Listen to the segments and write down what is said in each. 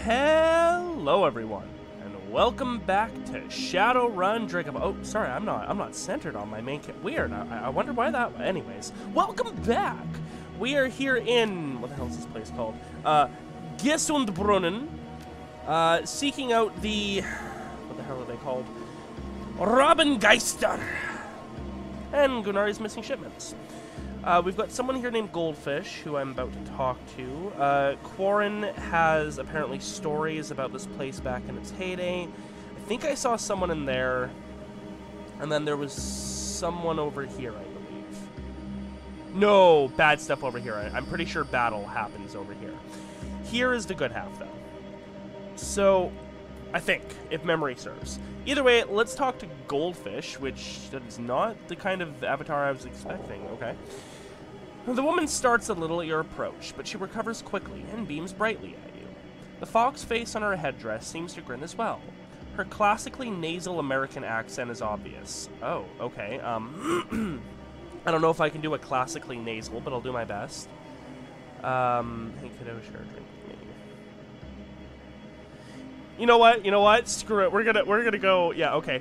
Hello everyone, and welcome back to Shadowrun Dragonfall. Oh, sorry, I'm not centered on my main Weird. I wonder why that. Anyways, welcome back. We are here in what the hell is this place called? Gesundbrunnen, seeking out the what the hell are they called? Robengeister and Gunnari's missing shipments. We've got someone here named Goldfish, who I'm about to talk to. Quarren has apparently stories about this place back in its heyday. I think I saw someone in there, and then there was someone over here, I believe. No, bad stuff over here. I'm pretty sure battle happens over here. Here is the good half, though. So, I think, if memory serves. Either way, let's talk to Goldfish, which is not the kind of avatar I was expecting. Okay. The woman starts a little at your approach, but she recovers quickly and beams brightly at you. The fox face on her headdress seems to grin as well. Her classically nasal American accent is obvious. Oh, okay. I don't know if I can do a classically nasal, but I'll do my best. Hey, kiddo, share a drink with me. You know what? Screw it. We're gonna go. Yeah, okay.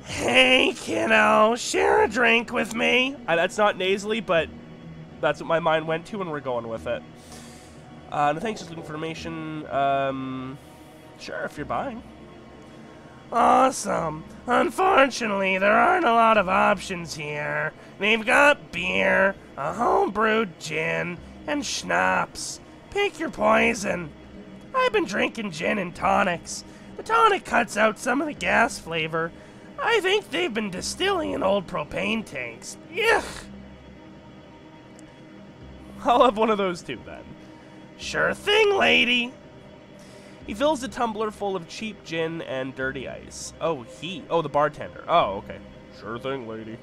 Hey, kiddo, share a drink with me. That's not nasally, but that's what my mind went to, and we're going with it. No thanks, just looking for information. Sure, if you're buying. Awesome. Unfortunately, there aren't a lot of options here. They've got beer, a homebrewed gin, and schnapps. Pick your poison. I've been drinking gin and tonics. The tonic cuts out some of the gas flavor. I think they've been distilling in old propane tanks. Yuck! I'll have one of those too, then. Sure thing, lady! He fills a tumbler full of cheap gin and dirty ice. Oh, the bartender. Oh, okay. Sure thing, lady.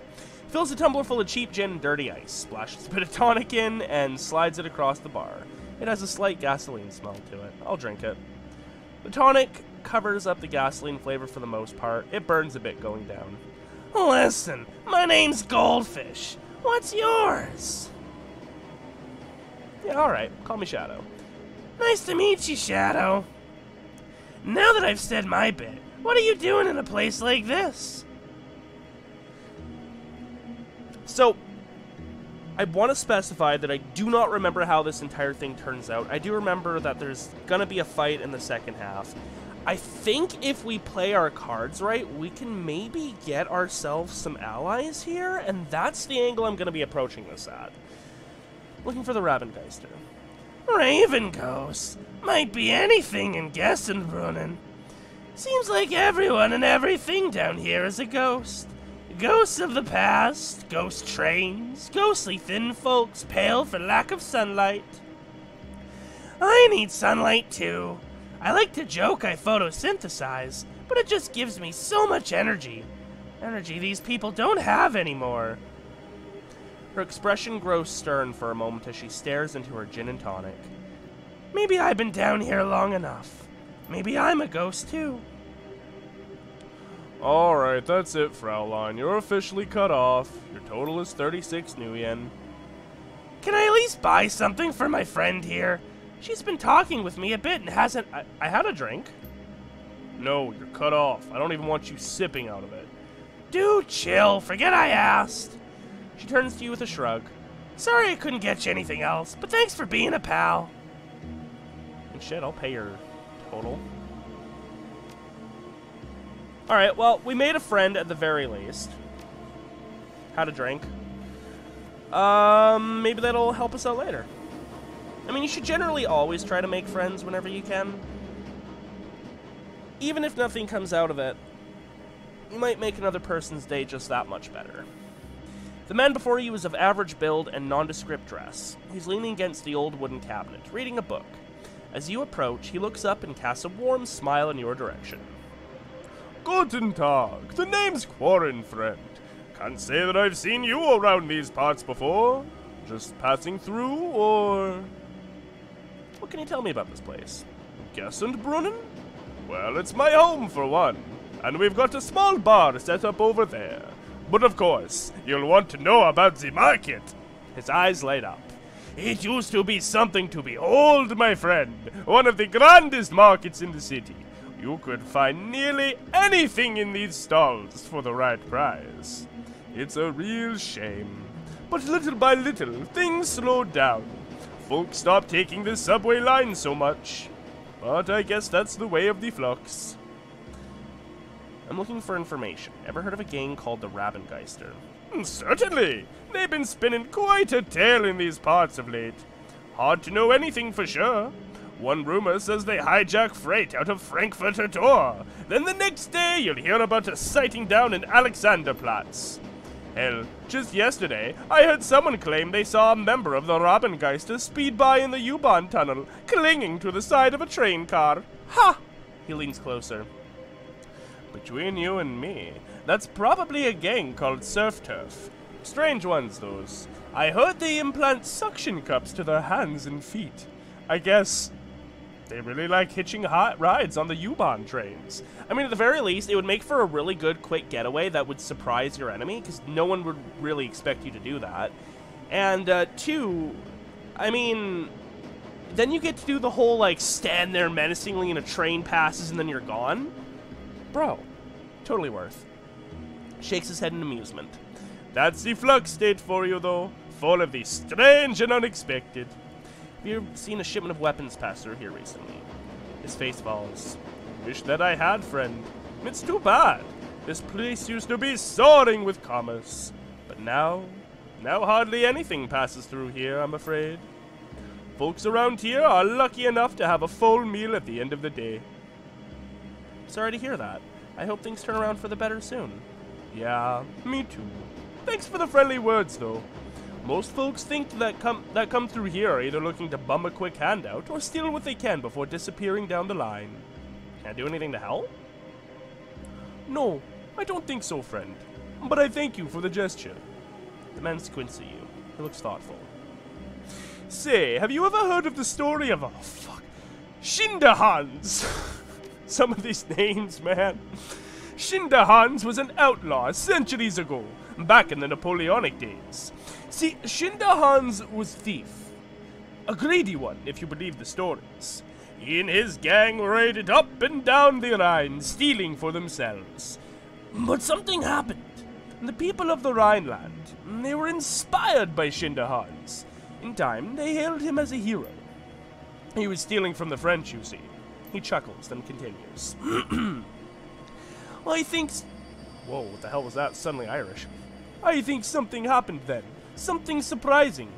Fills a tumbler full of cheap gin and dirty ice, splashes a bit of tonic in, and slides it across the bar. It has a slight gasoline smell to it. I'll drink it. The tonic covers up the gasoline flavor for the most part. It burns a bit going down. Listen, my name's Goldfish. What's yours? Yeah, alright. Call me Shadow. Nice to meet you, Shadow. Now that I've said my bit, what are you doing in a place like this? So, I want to specify that I do not remember how this entire thing turns out. I do remember that there's gonna be a fight in the second half. I think if we play our cards right, we can maybe get ourselves some allies here, and that's the angle I'm gonna be approaching this at. Looking for the Ravengeister. Raven Ghost? Might be anything in Gesundbrunnen. Seems like everyone and everything down here is a ghost. Ghosts of the past, ghost trains, ghostly thin folks, pale for lack of sunlight. I need sunlight too. I like to joke I photosynthesize, but it just gives me so much energy. Energy these people don't have anymore. Her expression grows stern for a moment as she stares into her gin and tonic. Maybe I've been down here long enough. Maybe I'm a ghost too. Alright, that's it, Fraulein. You're officially cut off. Your total is 36 new yen. Can I at least buy something for my friend here? She's been talking with me a bit and hasn't... I had a drink. No, you're cut off. I don't even want you sipping out of it. Dude, chill. Forget I asked. She turns to you with a shrug. Sorry I couldn't get you anything else, but thanks for being a pal. And shit, I'll pay your total. Alright, well, we made a friend at the very least. Had a drink. Maybe that'll help us out later. I mean, you should generally always try to make friends whenever you can. Even if nothing comes out of it, you might make another person's day just that much better. The man before you is of average build and nondescript dress. He's leaning against the old wooden cabinet, reading a book. As you approach, he looks up and casts a warm smile in your direction. Guten Tag. The name's Quarren, friend. Can't say that I've seen you around these parts before. Just passing through, or... What can you tell me about this place? Gesundbrunnen? Well, it's my home, for one. And we've got a small bar set up over there. But of course, you'll want to know about the market. His eyes light up. It used to be something to behold, my friend. One of the grandest markets in the city. You could find nearly anything in these stalls for the right price. It's a real shame. But little by little, things slowed down. Folks stopped taking the subway line so much. But I guess that's the way of the Flux. I'm looking for information. Ever heard of a gang called the Rabengeister? Certainly! They've been spinning quite a tale in these parts of late. Hard to know anything for sure. One rumor says they hijack freight out of Frankfurt at Tor. Then the next day you'll hear about a sighting down in Alexanderplatz. Hell, just yesterday, I heard someone claim they saw a member of the Rabengeister speed by in the U-Bahn tunnel, clinging to the side of a train car. Ha! He leans closer. Between you and me, that's probably a gang called Surf Turf. Strange ones, those. I heard they implant suction cups to their hands and feet. I guess they really like hitching hot rides on the U-Bahn trains. I mean, at the very least, it would make for a really good quick getaway that would surprise your enemy, because no one would really expect you to do that. And, two, I mean, then you get to do the whole, like, stand there menacingly and a train passes and then you're gone. Bro, totally worth. Shakes his head in amusement. That's the Flux-State for you, though. Full of the strange and unexpected. Have you seen a shipment of weapons pass through here recently? His face falls. Wish that I had, friend. It's too bad. This place used to be soaring with commerce. But now hardly anything passes through here, I'm afraid. Folks around here are lucky enough to have a full meal at the end of the day. Sorry to hear that. I hope things turn around for the better soon. Yeah, me too. Thanks for the friendly words, though. Most folks think that come through here are either looking to bum a quick handout or steal what they can before disappearing down the line. Can I do anything to help? No, I don't think so, friend. But I thank you for the gesture. The man squints at you. He looks thoughtful. Say, have you ever heard of the story of, Schinderhannes? Some of these names, man. Schinderhannes was an outlaw centuries ago, back in the Napoleonic days. See, Schinderhannes was thief. A greedy one, if you believe the stories. He and his gang raided up and down the Rhine, stealing for themselves. But something happened. The people of the Rhineland, they were inspired by Schinderhannes. In time, they hailed him as a hero. He was stealing from the French, you see. He chuckles, then continues. I think... Whoa, what the hell was that? Suddenly Irish. I think something happened then. Something surprising.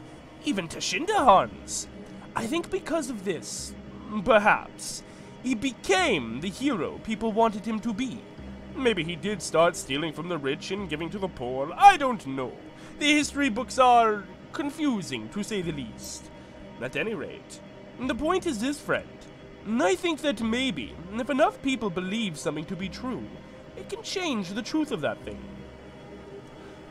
Even to Schinderhannes. I think because of this, perhaps, he became the hero people wanted him to be. Maybe he did start stealing from the rich and giving to the poor. I don't know. The history books are confusing, to say the least. At any rate, the point is this, friend. I think that maybe, if enough people believe something to be true, it can change the truth of that thing.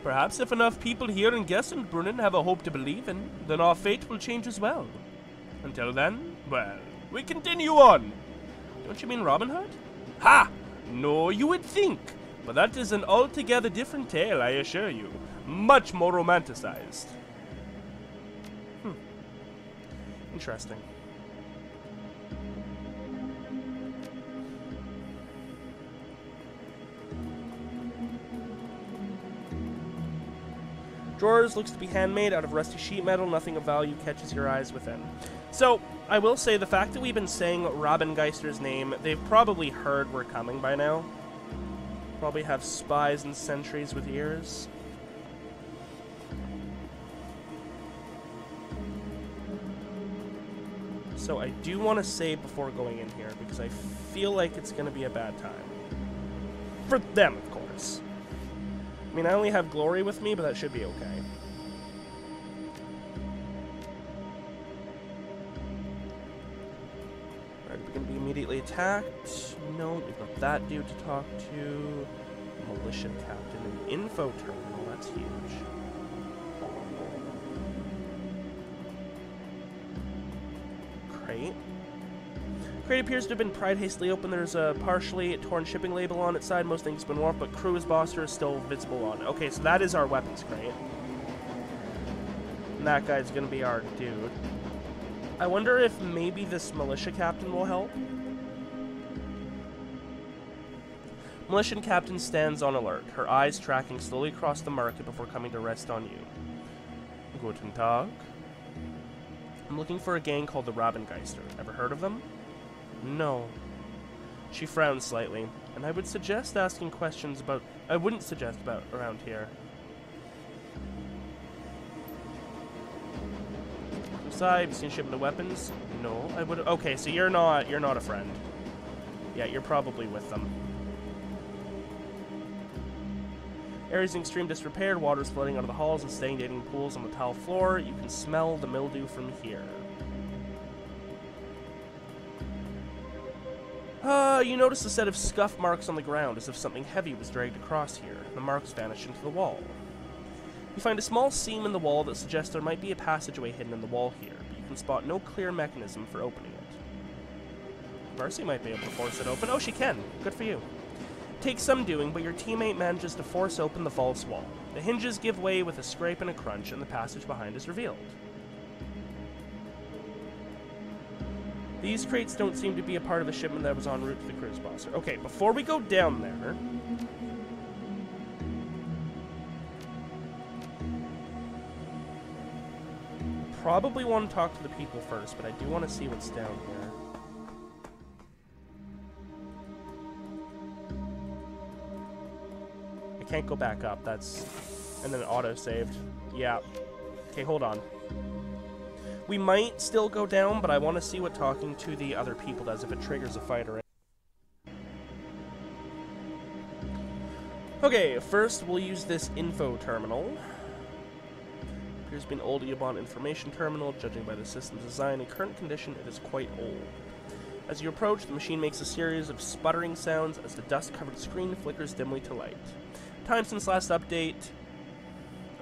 Perhaps if enough people here in Gessenbrunnen have a hope to believe in, then our fate will change as well. Until then, well, we continue on. Don't you mean Robin Hood? Ha! No, you would think. But that is an altogether different tale, I assure you. Much more romanticized. Interesting. Drawers looks to be handmade out of rusty sheet metal. Nothing of value catches your eyes within. So, I will say, the fact that we've been saying Rabengeister's name, they've probably heard we're coming by now. Probably have spies and sentries with ears. So I do want to save before going in here, because I feel like it's going to be a bad time. For them, of course. I mean, I only have glory with me, but that should be okay. Alright, we're going to be immediately attacked. No, we've got that dude to talk to. Militia captain and info terminal, that's huge. Crate. Crate appears to have been pried hastily open. There's a partially torn shipping label on its side. Most things have been warped, but crew's boster is still visible on it. Okay, so that is our weapons crate. And that guy's gonna be our dude. I wonder if maybe this militia captain will help. Militia captain stands on alert, her eyes tracking slowly across the market before coming to rest on you. Guten Tag. I'm looking for a gang called the Rabengeister. Ever heard of them? No. She frowns slightly, and I would suggest asking questions about... I wouldn't suggest about around here. Sai, have you seen shipment of weapons? No, I would... Okay, so you're not a friend. Yeah, you're probably with them. Areas in extreme disrepair, water is flooding out of the halls and stagnating pools on the tile floor. You can smell the mildew from here. You notice a set of scuff marks on the ground, as if something heavy was dragged across here. The marks vanish into the wall. You find a small seam in the wall that suggests there might be a passageway hidden in the wall here, but you can spot no clear mechanism for opening it. Mercy might be able to force it open. Oh, she can. Good for you. It takes some doing, but your teammate manages to force open the false wall. The hinges give way with a scrape and a crunch, and the passage behind is revealed. These crates don't seem to be a part of the shipment that was en route to the cruise boss. Okay, before we go down there... Probably want to talk to the people first, but I do want to see what's down here. I can't go back up, that's... And then auto-saved. Yeah. Okay, hold on. We might still go down, but I want to see what talking to the other people does if it triggers a fight or... Okay, first we'll use this info terminal. Appears to be an old Eobon information terminal. Judging by the system's design and current condition, it is quite old. As you approach, the machine makes a series of sputtering sounds as the dust-covered screen flickers dimly to light. Time since last update...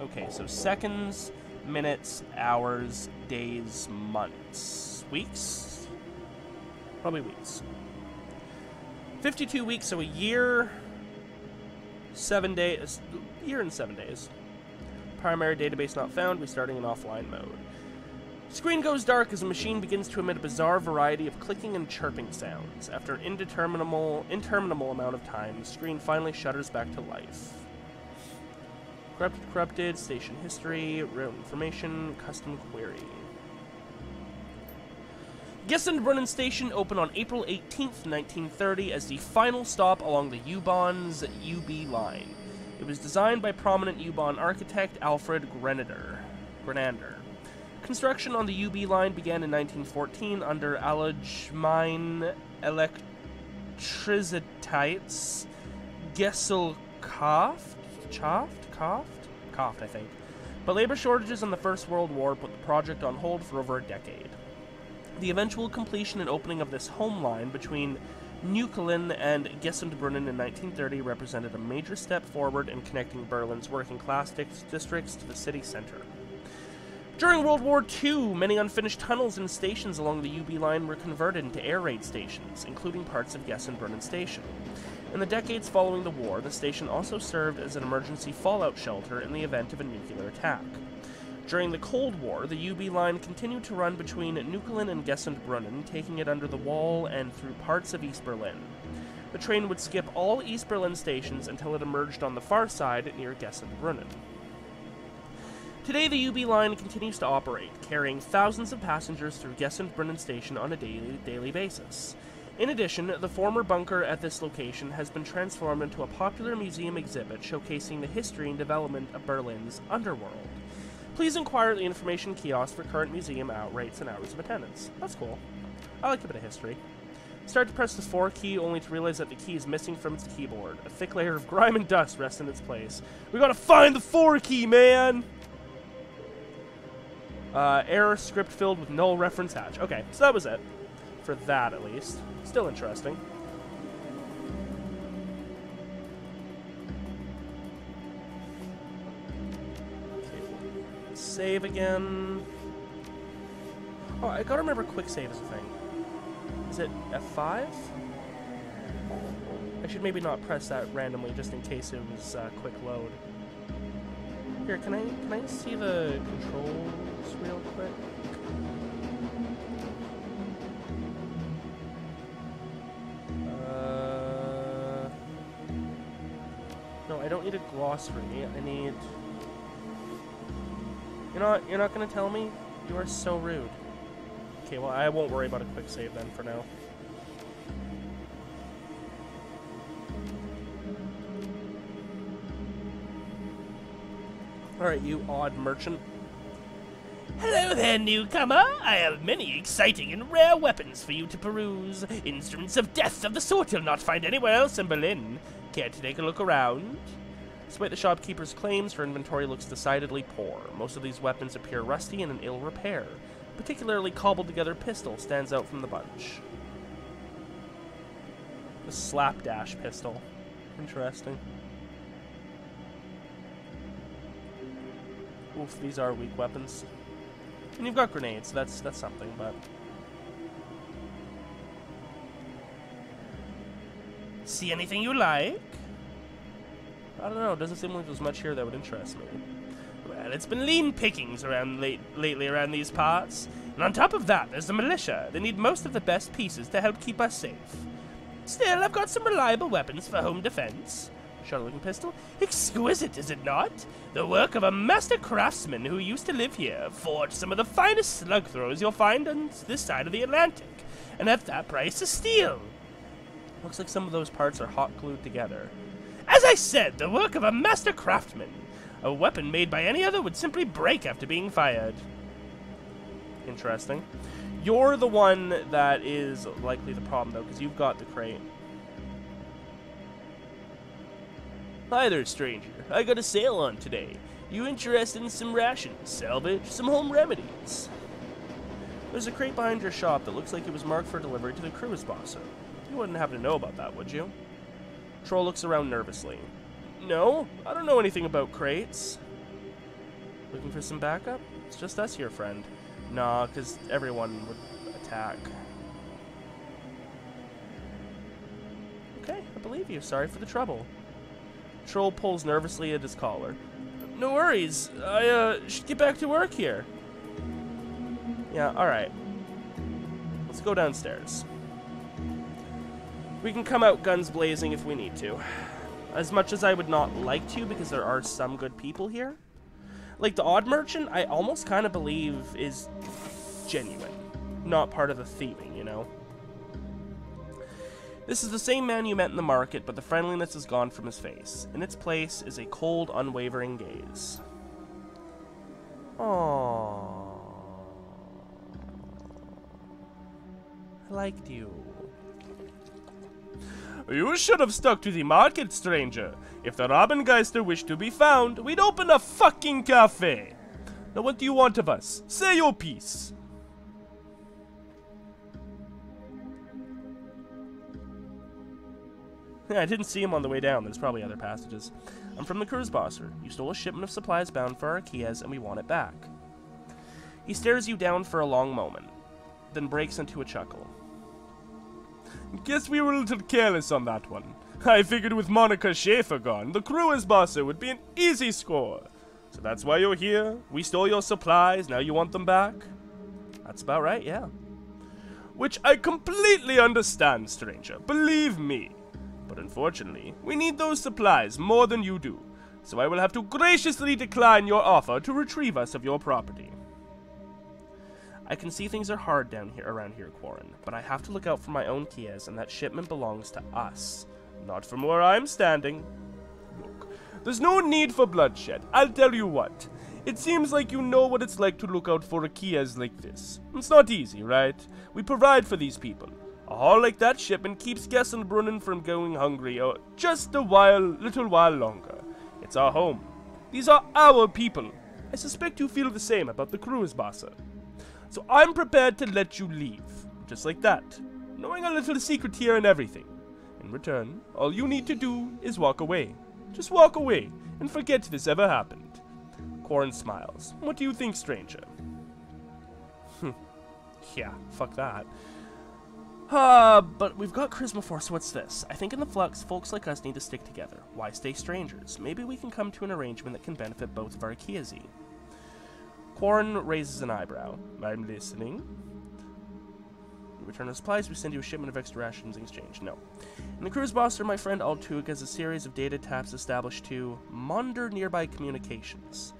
Okay, so seconds, minutes, hours, days, months. Weeks? Probably weeks. 52 weeks, so a year... 7 days... year and 7 days. Primary database not found, restarting in offline mode. Screen goes dark as the machine begins to emit a bizarre variety of clicking and chirping sounds. After an interminable amount of time, the screen finally shudders back to life. Corrupted, station history, route information, custom query. Gesundbrunnen Station opened on April 18th, 1930 as the final stop along the U-Bahn's UB line. It was designed by prominent U-Bahn architect Alfred Grenander. Construction on the UB line began in 1914 under Allgemeine Elektrizitäts Gesellschaft? Coughed, I think. But labor shortages in the First World War put the project on hold for over a decade. The eventual completion and opening of this home line between Neukölln and Gesundbrunnen in 1930 represented a major step forward in connecting Berlin's working-class districts to the city center. During World War II, many unfinished tunnels and stations along the UB line were converted into air raid stations, including parts of Gesundbrunnen Station. In the decades following the war, the station also served as an emergency fallout shelter in the event of a nuclear attack. During the Cold War, the UB line continued to run between Neukölln and Gesundbrunnen, taking it under the wall and through parts of East Berlin. The train would skip all East Berlin stations until it emerged on the far side near Gesundbrunnen. Today, the UB line continues to operate, carrying thousands of passengers through Gesundbrunnen station on a daily basis. In addition, the former bunker at this location has been transformed into a popular museum exhibit showcasing the history and development of Berlin's underworld. Please inquire at the information kiosk for current museum rates and hours of attendance. That's cool. I like a bit of history. Start to press the 4 key only to realize that the key is missing from its keyboard. A thick layer of grime and dust rests in its place. We gotta find the 4 key, man! Error script filled with null reference hatch. Okay, so that was it. For that, at least. Still interesting. Save again. Oh, I gotta remember quick save is a thing. Is it F5? I should maybe not press that randomly just in case it was quick load. Here, can I see the controls real quick? No, I don't need a glossary. I need... You're not gonna tell me? You are so rude. Okay, well, I won't worry about a quick save then for now. Alright, you odd merchant. Hello there, newcomer. I have many exciting and rare weapons for you to peruse. Instruments of death of the sort you'll not find anywhere else in Berlin. Care to take a look around? Despite the shopkeeper's claims, her inventory looks decidedly poor. Most of these weapons appear rusty and in ill repair. A particularly cobbled-together pistol stands out from the bunch. The slapdash pistol. Interesting. Oof, these are weak weapons. And you've got grenades, so that's something, but... See anything you like? I don't know, it doesn't seem like there's much here that would interest me. Well, it's been lean pickings around lately around these parts. And on top of that, there's the militia. They need most of the best pieces to help keep us safe. Still, I've got some reliable weapons for home defense. Sharp-looking pistol? Exquisite, is it not? The work of a master craftsman who used to live here, forged some of the finest slug throwers you'll find on this side of the Atlantic. And at that price, a steal. Looks like some of those parts are hot glued together. As I said, the work of a master craftsman. A weapon made by any other would simply break after being fired. Interesting. You're the one that is likely the problem, though, because you've got the crate. Hi there, stranger. I got a sale on today. You interested in some rations, salvage, some home remedies? There's a crate behind your shop that looks like it was marked for delivery to the cruise boss. You wouldn't happen to know about that, would you? Troll looks around nervously. No, I don't know anything about crates. Looking for some backup? It's just us here, friend. Nah, because everyone would attack. Okay, I believe you. Sorry for the trouble. Troll pulls nervously at his collar. No worries. I should get back to work here. Yeah, alright. Let's go downstairs. We can come out guns blazing if we need to. As much as I would not like to, because there are some good people here. Like the odd merchant, I almost kind of believe is genuine. Not part of the thieving, you know? This is the same man you met in the market, but the friendliness is gone from his face. In its place is a cold, unwavering gaze. Aww. I liked you. You should have stuck to the market, stranger. If the Robengeister wished to be found, we'd open a fucking cafe. Now what do you want of us? Say your piece. I didn't see him on the way down. There's probably other passages. I'm from the cruise bosser. You stole a shipment of supplies bound for Archaeas, and we want it back. He stares you down for a long moment, then breaks into a chuckle. Guess we were a little careless on that one. I figured with Monica Schaefer gone, the cruise bosser would be an easy score. So that's why you're here? We stole your supplies, now you want them back? That's about right, yeah. Which I completely understand, stranger. Believe me. But unfortunately, we need those supplies more than you do, so I will have to graciously decline your offer to retrieve us of your property. I can see things are hard down here around here, Quarren, but I have to look out for my own Kias, and that shipment belongs to us. Not from where I'm standing. Look, there's no need for bloodshed. I'll tell you what. It seems like you know what it's like to look out for Kias like this. It's not easy, right? We provide for these people. A haul like that shipment keeps Gessenbrunnen from going hungry just a little while longer. It's our home. These are our people. I suspect you feel the same about the cruise bosser. So I'm prepared to let you leave, just like that, knowing a little secret here and everything. In return, all you need to do is walk away. Just walk away, and forget this ever happened. Quarren smiles. What do you think, stranger? Yeah, fuck that. But we've got Charisma 4, so what's this? I think in the Flux, folks like us need to stick together. Why stay strangers? Maybe we can come to an arrangement that can benefit both of our Kiazi. Quarren raises an eyebrow. I'm listening. You return the supplies, we send you a shipment of extra rations in exchange. No. In the cruise boster, my friend Altug has a series of data taps established to monitor nearby communications.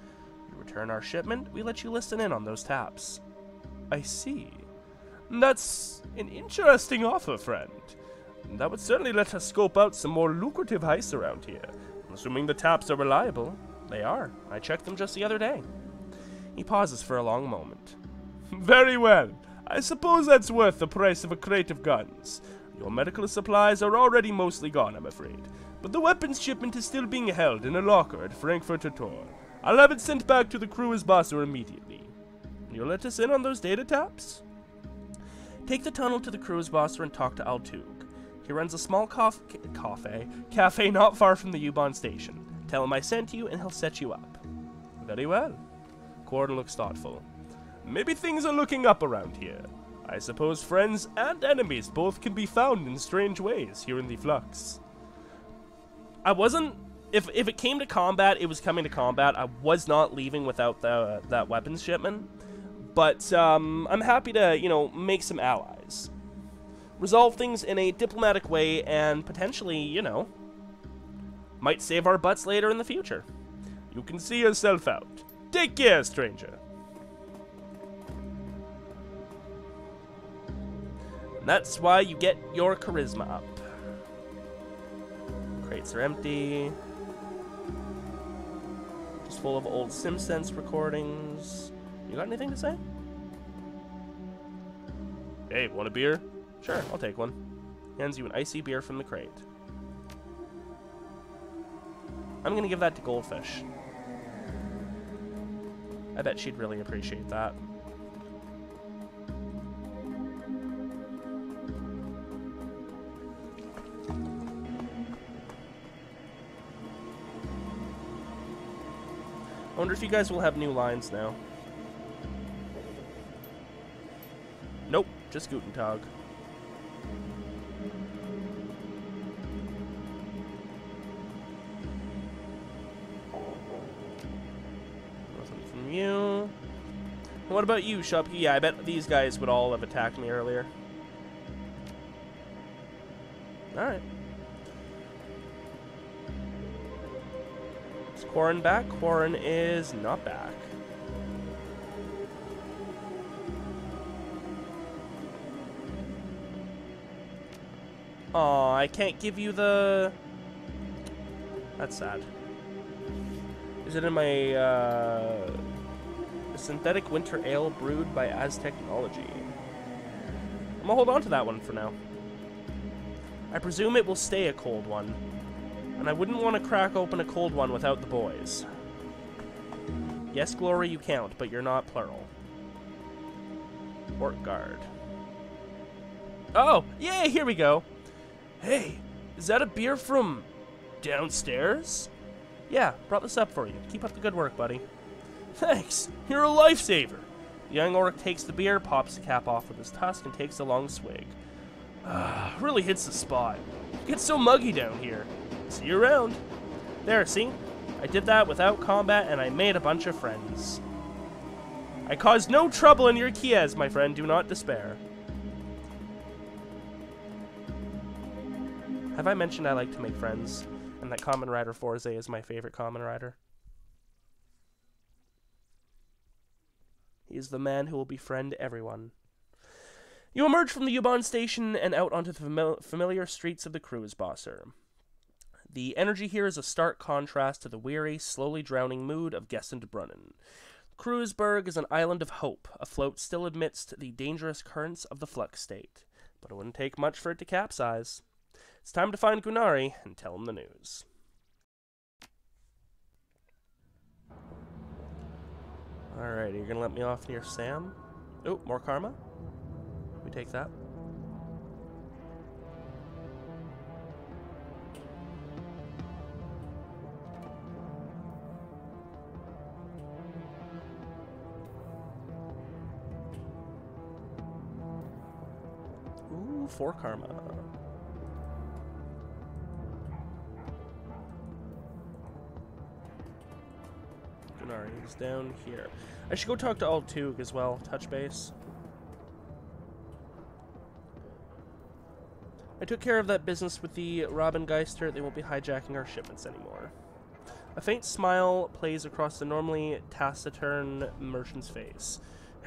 You return our shipment, we let you listen in on those taps. I see. That's an interesting offer, friend. That would certainly let us scope out some more lucrative heists around here. Assuming the taps are reliable. They are. I checked them just the other day. He pauses for a long moment. Very well. I suppose that's worth the price of a crate of guns. Your medical supplies are already mostly gone, I'm afraid. But the weapons shipment is still being held in a locker at Frankfurt Tor. I'll have it sent back to the crew as Bosser immediately. You'll let us in on those data taps? Take the tunnel to the cruise bosser and talk to Altug. He runs a small cafe not far from the U-Bahn station. Tell him I sent you and he'll set you up. Very well. Quarren looks thoughtful. Maybe things are looking up around here. I suppose friends and enemies both can be found in strange ways here in the Flux. I wasn't... If it came to combat, it was coming to combat. I was not leaving without that weapons shipment. But I'm happy to, you know, make some allies. Resolve things in a diplomatic way and potentially, you know, might save our butts later in the future. You can see yourself out. Take care, stranger. And that's why you get your charisma up. Crates are empty. Just full of old SimSense recordings. You got anything to say? Hey, want a beer? Sure, I'll take one. Hands you an icy beer from the crate. I'm gonna give that to Goldfish. I bet she'd really appreciate that. I wonder if you guys will have new lines now. Nope, just Guten Tag. Nothing from you. What about you, Shopkeep? Yeah, I bet these guys would all have attacked me earlier. Alright. Is Quarren back? Quarren is not back. Aw, I can't give you the... That's sad. Is it in my, a synthetic winter ale brewed by Aztechnology? I'm gonna hold on to that one for now. I presume it will stay a cold one. And I wouldn't want to crack open a cold one without the boys. Yes, Glory, you count, but you're not plural. Port guard. Oh, yay, here we go. Hey, is that a beer from downstairs? Yeah, brought this up for you. Keep up the good work, buddy. Thanks, you're a lifesaver. The young orc takes the beer, pops the cap off with his tusk, and takes a long swig. Really hits the spot. It gets so muggy down here. See you around. There, see? I did that without combat, and I made a bunch of friends. I caused no trouble in your Kias, my friend. Do not despair. Have I mentioned I like to make friends, and that Kamen Rider Forze is my favorite Kamen Rider? He is the man who will befriend everyone. You emerge from the U-Bahn station and out onto the familiar streets of the cruise bosser. The energy here is a stark contrast to the weary, slowly drowning mood of Gesundbrunnen. Kreuzberg is an island of hope, afloat still amidst the dangerous currents of the Flux-State. But it wouldn't take much for it to capsize. It's time to find Gunari and tell him the news. Alright, you're gonna let me off near Sam? Oh, more karma? We take that. Ooh. Ooh, 4 karma. Gunari is down here. I should go talk to Alt-Tug as well, touch base. I took care of that business with the Robin Geister. They won't be hijacking our shipments anymore. A faint smile plays across the normally taciturn merchant's face.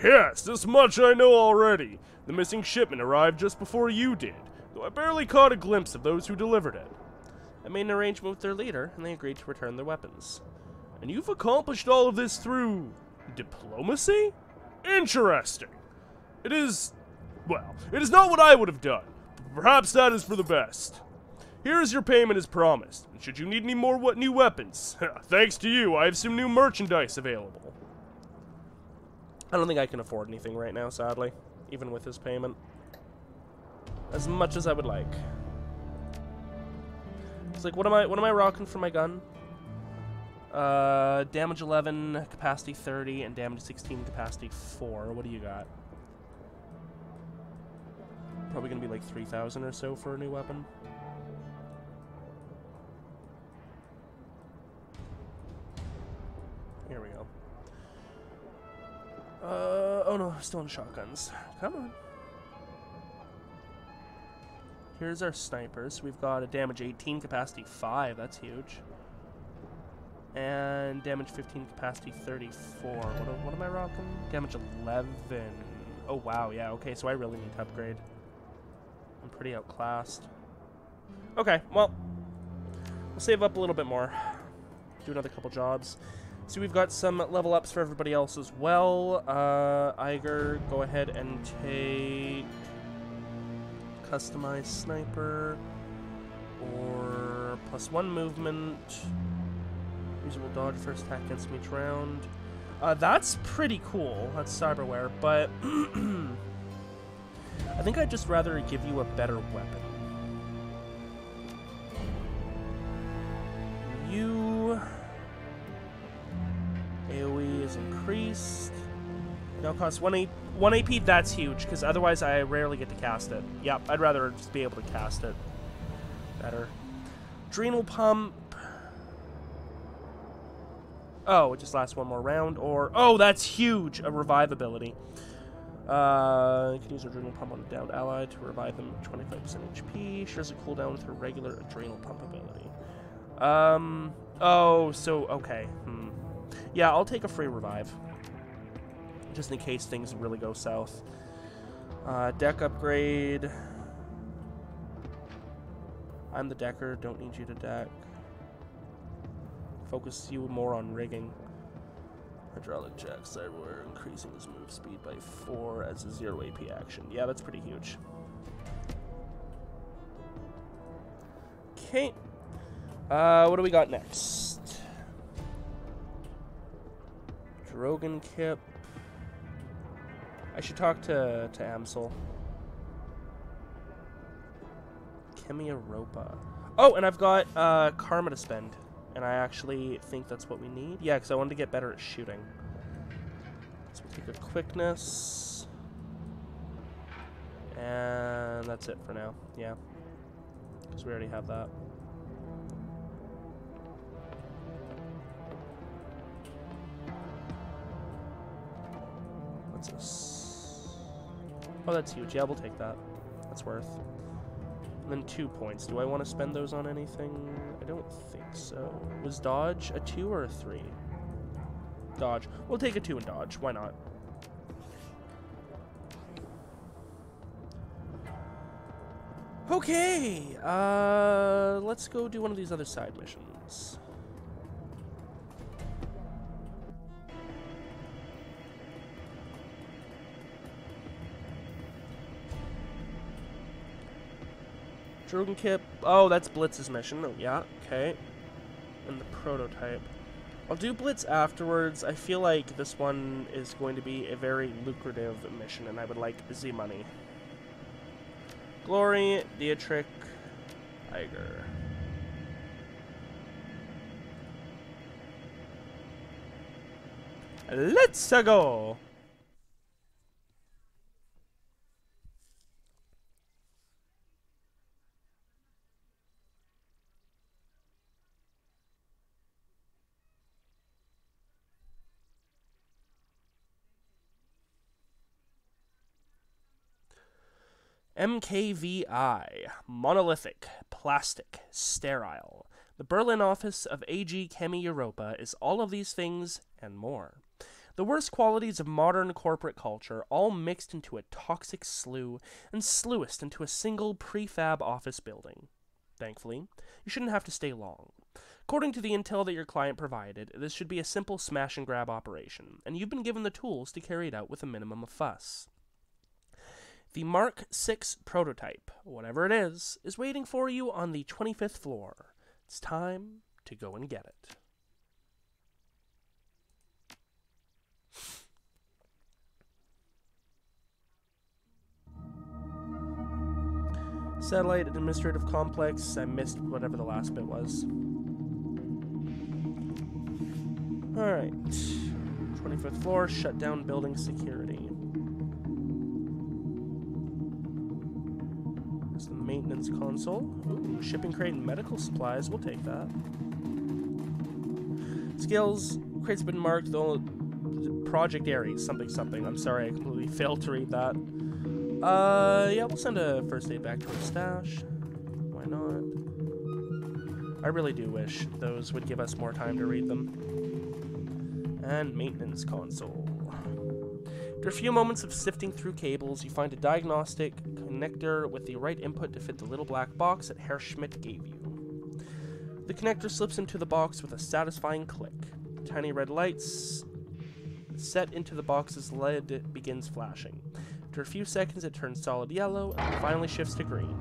Yes, this much I know already. The missing shipment arrived just before you did, though I barely caught a glimpse of those who delivered it. I made an arrangement with their leader, and they agreed to return their weapons. And you've accomplished all of this through diplomacy? Interesting. It is, well, it is not what I would have done, but perhaps that is for the best. Here is your payment as promised, and should you need any more new weapons, thanks to you, I have some new merchandise available. I don't think I can afford anything right now, sadly, even with this payment. As much as I would like. It's like, what am I rocking for my gun? Damage 11, capacity 30, and damage 16, capacity 4. What do you got? Probably gonna be like 3,000 or so for a new weapon. Here we go. Oh no, still in shotguns. Come on. Here's our snipers. We've got a damage 18, capacity 5. That's huge. And damage 15, capacity 34. What am I rocking? Damage 11. Oh wow, yeah, okay, so I really need to upgrade. I'm pretty outclassed. Okay, well, we'll save up a little bit more. Do another couple jobs. So we've got some level ups for everybody else as well. Iger, go ahead and take customized sniper or +1 movement. Usable dodge first attack against each round. That's pretty cool. That's cyberware, but I think I'd just rather give you a better weapon. You AoE is increased. Now costs 1 AP, that's huge, because otherwise I rarely get to cast it. Yep, I'd rather just be able to cast it better. Adrenal Pump. Oh, it just lasts 1 more round, or... Oh, that's huge! A revive ability. You can use Adrenal Pump on a downed ally to revive them 25% HP. Shares a cooldown with her regular Adrenal Pump ability. Oh, so, okay. Yeah, I'll take a free revive. Just in case things really go south. Deck upgrade. I'm the decker, don't need you to deck. Focus you more on rigging. Hydraulic jack cyberware, increasing his move speed by 4 as a 0 AP action. Yeah, that's pretty huge. Okay. What do we got next? Drogon Kip. I should talk to Amsel. Chemia Ropa. Oh, and I've got Karma to spend. And I actually think that's what we need. Yeah, because I wanted to get better at shooting. So we'll take a quickness. And that's it for now. Yeah. Because we already have that. What's this? Oh, that's huge. Yeah, we'll take that. That's worth. And then 2 points. Do I want to spend those on anything? I don't think so. Was dodge a 2 or a 3? Dodge. We'll take a 2 and dodge. Why not? Okay. Let's go do one of these other side missions. Drogon Kip. Oh, that's Blitz's mission. Oh, yeah. Okay. And the prototype. I'll do Blitz afterwards. I feel like this one is going to be a very lucrative mission, and I would like the money. Glory, Dietrich, Iger. Let's go! MKVI, monolithic, plastic, sterile. The Berlin office of AG Chemi Europa is all of these things and more. The worst qualities of modern corporate culture all mixed into a toxic slew and slewest into a single prefab office building. Thankfully, you shouldn't have to stay long. According to the intel that your client provided, this should be a simple smash and grab operation, and you've been given the tools to carry it out with a minimum of fuss. The Mark 6 prototype, whatever it is waiting for you on the 25th floor. It's time to go and get it. Satellite Administrative Complex. I missed whatever the last bit was. Alright. 25th floor, shut down building security. There's the maintenance console. Ooh, shipping crate and medical supplies. We'll take that. Skills. Crate's been marked. The Project Ares. Something. I'm sorry, I completely failed to read that. Yeah, we'll send a first aid back to our stash. Why not? I really do wish those would give us more time to read them. And maintenance console. After a few moments of sifting through cables, you find a diagnostic connector with the right input to fit the little black box that Herr Schmidt gave you. The connector slips into the box with a satisfying click. Tiny red lights set into the box's lid begins flashing. After a few seconds, it turns solid yellow and finally shifts to green.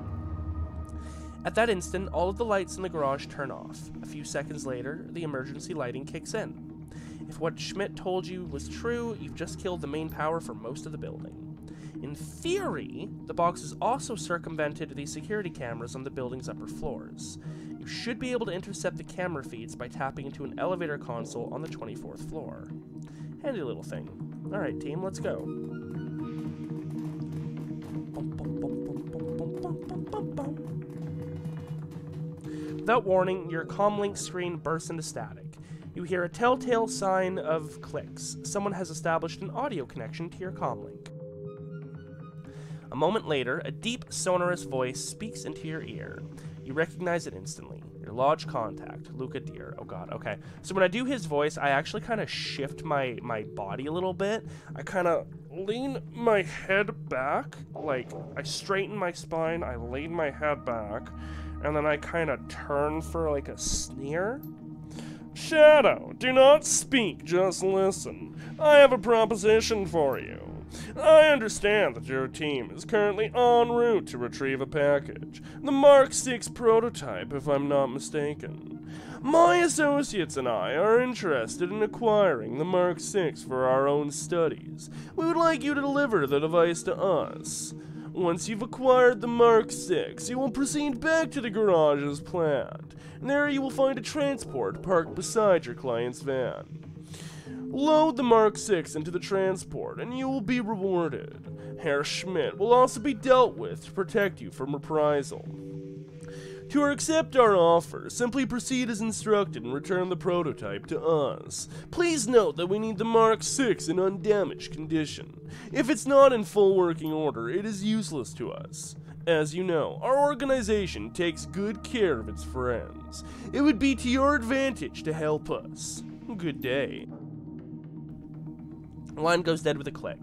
At that instant, all of the lights in the garage turn off. A few seconds later, the emergency lighting kicks in. If what Schmidt told you was true, you've just killed the main power for most of the building. In theory, the box has also circumvented the security cameras on the building's upper floors. You should be able to intercept the camera feeds by tapping into an elevator console on the 24th floor. Handy little thing. Alright, team, let's go. Without warning, your comlink screen bursts into static. You hear a telltale sign of clicks. Someone has established an audio connection to your comlink. A moment later, a deep, sonorous voice speaks into your ear. You recognize it instantly. Your lodge contact, Luca Deer. Oh god, okay. So when I do his voice, I actually kind of shift my body a little bit. I kind of lean my head back, like I straighten my spine, I lean my head back, and then I kind of turn for like a sneer. Shadow, do not speak, just listen. I have a proposition for you. I understand that your team is currently en route to retrieve a package. The Mark 6 prototype, if I'm not mistaken. My associates and I are interested in acquiring the Mark 6 for our own studies. We would like you to deliver the device to us. Once you've acquired the Mark 6, you will proceed back to the garage as planned, and there you will find a transport parked beside your client's van. Load the Mark 6 into the transport, and you will be rewarded. Herr Schmidt will also be dealt with to protect you from reprisal. To accept our offer, simply proceed as instructed and return the prototype to us. Please note that we need the Mark 6 in undamaged condition. If it's not in full working order, it is useless to us. As you know, our organization takes good care of its friends. It would be to your advantage to help us. Good day. The line goes dead with a click.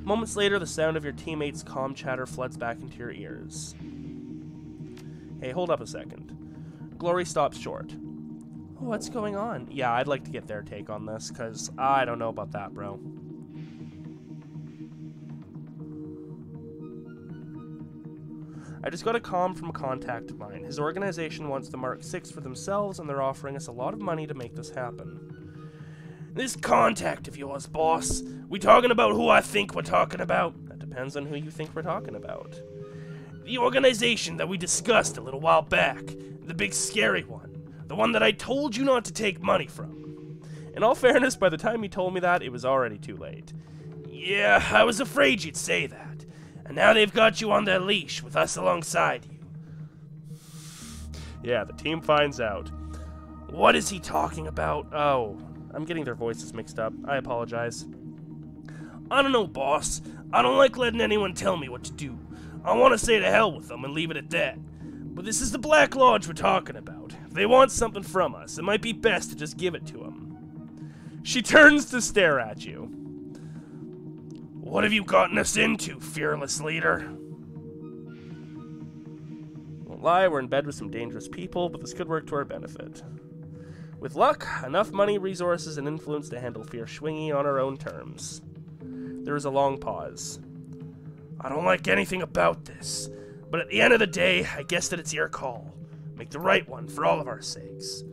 Moments later, the sound of your teammates' comm chatter floods back into your ears. Hey, hold up a second. Glory stops short. What's going on? Yeah, I'd like to get their take on this, because I don't know about that, bro. I just got a comm from a contact of mine. His organization wants the Mark 6 for themselves, and they're offering us a lot of money to make this happen. This contact of yours, boss. We talking about who I think we're talking about? That depends on who you think we're talking about. The organization that we discussed a little while back. The big scary one. The one that I told you not to take money from. In all fairness, by the time he told me that, it was already too late. Yeah, I was afraid you'd say that. And now they've got you on their leash with us alongside you. Yeah, the team finds out. What is he talking about? Oh, I'm getting their voices mixed up. I apologize. I don't know, boss. I don't like letting anyone tell me what to do. I want to say to hell with them and leave it at that. But this is the Black Lodge we're talking about. If they want something from us, it might be best to just give it to them. She turns to stare at you. What have you gotten us into, fearless leader? Won't lie, we're in bed with some dangerous people, but this could work to our benefit. With luck, enough money, resources, and influence to handle Fear Schwingy on our own terms. There is a long pause. I don't like anything about this, but at the end of the day, I guess that it's your call. Make the right one for all of our sakes.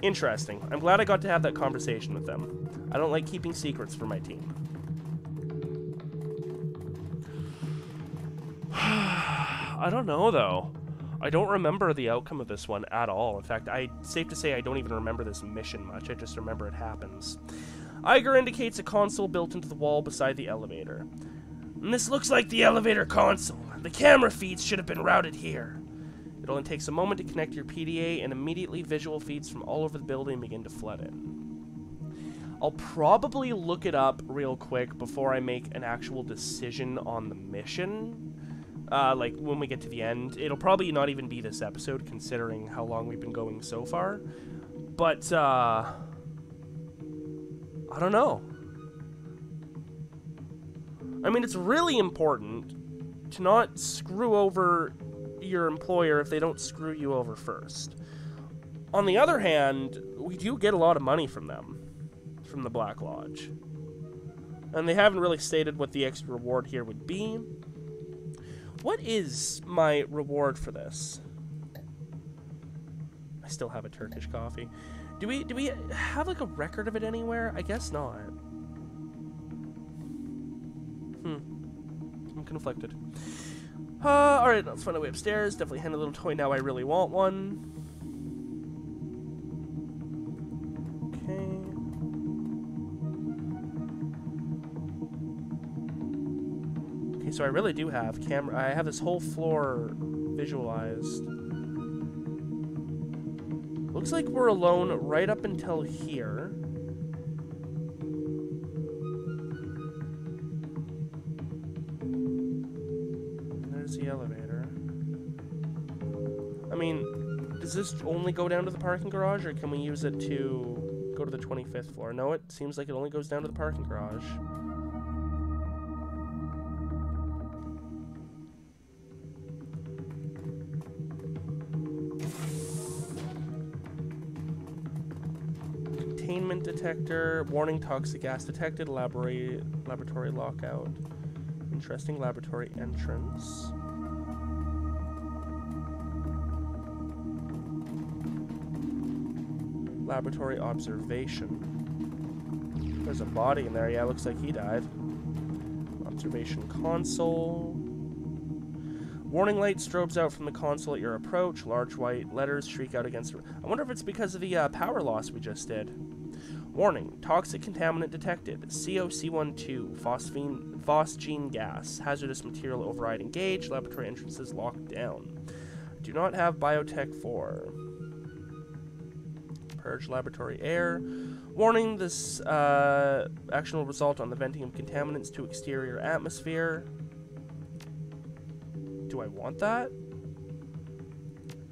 Interesting. I'm glad I got to have that conversation with them. I don't like keeping secrets for my team. I don't know, though. I don't remember the outcome of this one at all. In fact, safe to say I don't even remember this mission much. I just remember it happens. Iger indicates a console built into the wall beside the elevator. And this looks like the elevator console. The camera feeds should have been routed here. It only takes a moment to connect your PDA, and immediately visual feeds from all over the building begin to flood in. I'll probably look it up real quick before I make an actual decision on the mission. Like, when we get to the end. It'll probably not even be this episode, considering how long we've been going so far. But, I don't know. I mean, it's really important to not screw over your employer if they don't screw you over first. On the other hand, we do get a lot of money from them, from the Black Lodge. And they haven't really stated what the extra reward here would be. What is my reward for this? I still have a Turkish coffee. Do we have like a record of it anywhere? I guess not. I'm conflicted. Alright, let's find a way upstairs. Definitely hand a little toy now I really want one. Okay, so I really do have camera. I have this whole floor visualized. Looks like we're alone right up until here. There's the elevator. I mean, does this only go down to the parking garage, or can we use it to go to the 25th floor? No, it seems like it only goes down to the parking garage. Containment detector, warning, toxic gas detected, laboratory lockout. Interesting laboratory entrance. Laboratory observation. There's a body in there. Yeah, looks like he died. Observation console. Warning light strobes out from the console at your approach. Large white letters shriek out against it. I wonder if it's because of the power loss we just did. Warning, toxic contaminant detected. COC12, phosgene gas. Hazardous material override engaged. Laboratory entrances locked down. Do not have biotech 4. Purge laboratory air. Warning, this action will result on the venting of contaminants to exterior atmosphere. Do I want that?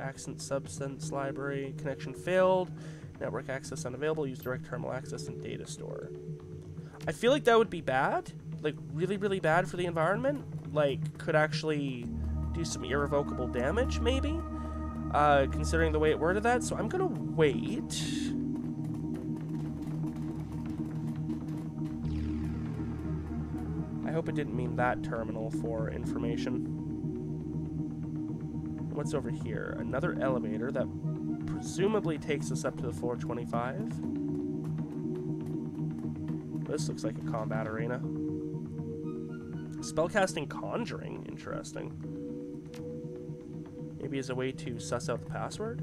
Accident substance library. Connection failed. Network access unavailable. Use direct terminal access and data store. I feel like that would be bad. Like, really, really bad for the environment. Like, could actually do some irrevocable damage, maybe? Considering the way it worded that. So I'm gonna wait. I hope it didn't mean that terminal for information. What's over here? Another elevator that presumably takes us up to the floor 25. This looks like a combat arena. Spellcasting Conjuring. Interesting. Maybe as a way to suss out the password?